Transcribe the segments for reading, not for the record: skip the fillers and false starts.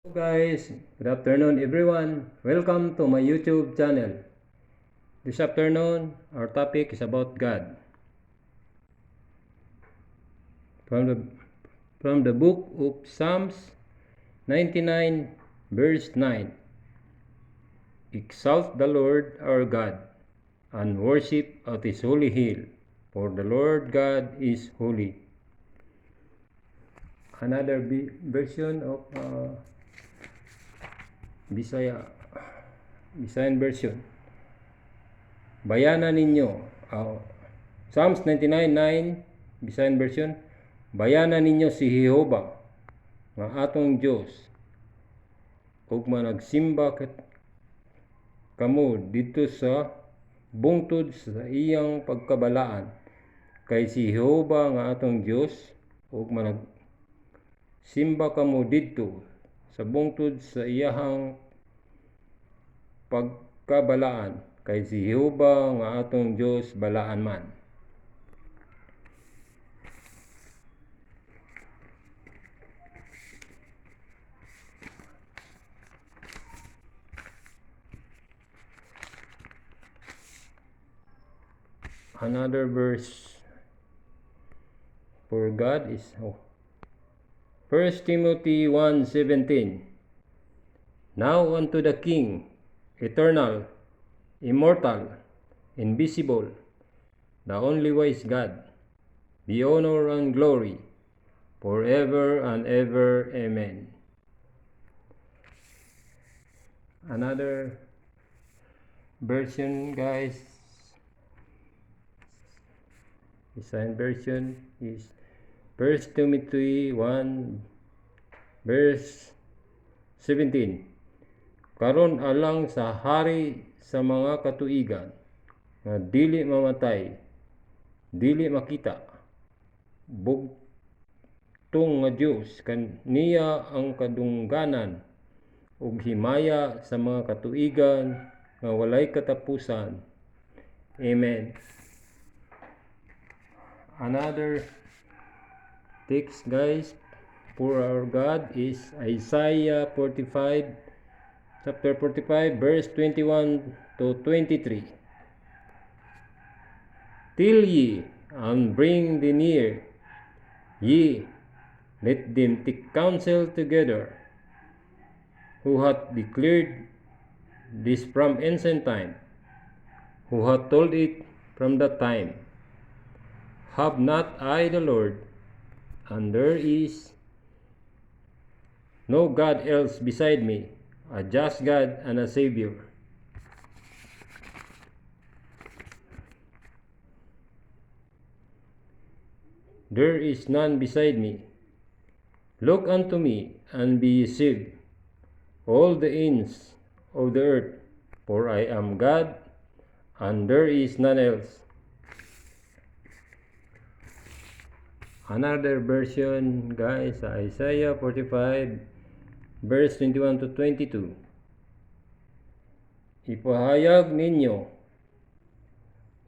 Hello guys, good afternoon everyone. Welcome to my YouTube channel. This afternoon, our topic is about God. From the book of Psalms 99 verse 9. Exalt the Lord our God and worship at his holy hill, for the Lord God is holy. Another version of Visayan version. Bayanan ninyo. Psalms 99:9 Visayan version. Bayanan ninyo si Jehova nga atong Dios. Ug managsimba kamo dito sa bungtod sa iyang pagkabalaan. Kay si Jehova nga atong Dios, ug managsimba kamo dito sa bungtod sa iyang pagkabalaan. Kay si Jehova nga atong Dios balaan man. Another verse for God is 1 Timothy 1:17. Now unto the King, eternal, immortal, invisible, the only wise God, be honor and glory forever and ever. Amen. Another version, guys, Visayan version is 1 Timothy 1 verse 17. Karon alang sa hari sa mga katuigan nga dili mamatay, dili makita, bugtong nga Dios kaniya ang kadungganan ug himaya sa mga katuigan nga walay katapusan. Amen. Another text, guys, for our God is Isaiah 45, chapter 45, verse 21 to 23. Till ye and bring thee near, ye, let them take counsel together, who hath declared this from ancient time, who hath told it from that time. Have not I the Lord, and there is no God else beside me, a just God and a Savior. There is none beside me. Look unto me, and be ye saved, all the ends of the earth, for I am God, and there is none else. Another version, guys, Isaiah 45, verse 21 to 22. Ipahayag ninyo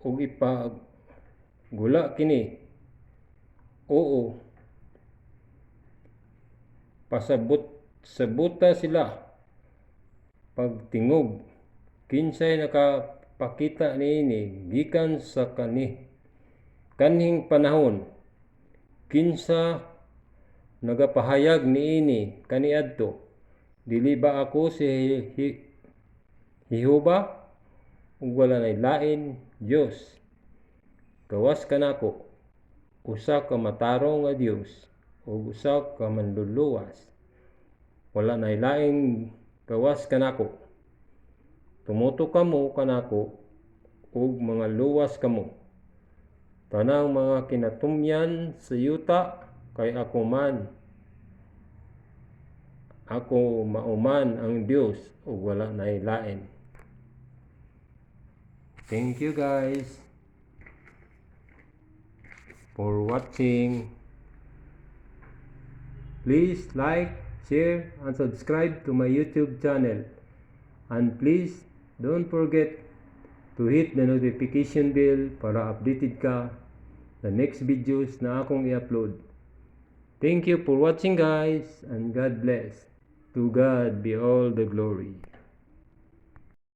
ug ipagula kini. Oo, pasabot-sabuta sila pagtingog. Kinsay nakapakita niini gikan sa kanhing panahon. Kinsa nagapahayag niini kaniadto. Dili ba ako si Jehova? Ug wala nay lain Dios. Gawas kanako, usa ka matarong nga Dios, ug usa ka manluluwas. Wala nay lain gawas kanako. Tumuto kamo kanako, ug mga luwas kamo. Tanang mga kinatumyan sa yuta, kay ako mauman ang Dios, ug wala nay lain. Thank you, guys, for watching. Please like, share, and subscribe to my YouTube channel. And please don't forget to hit the notification bell para updated ka sa next videos na akong i-upload. Thank you for watching, guys, and God bless. To God be all the glory.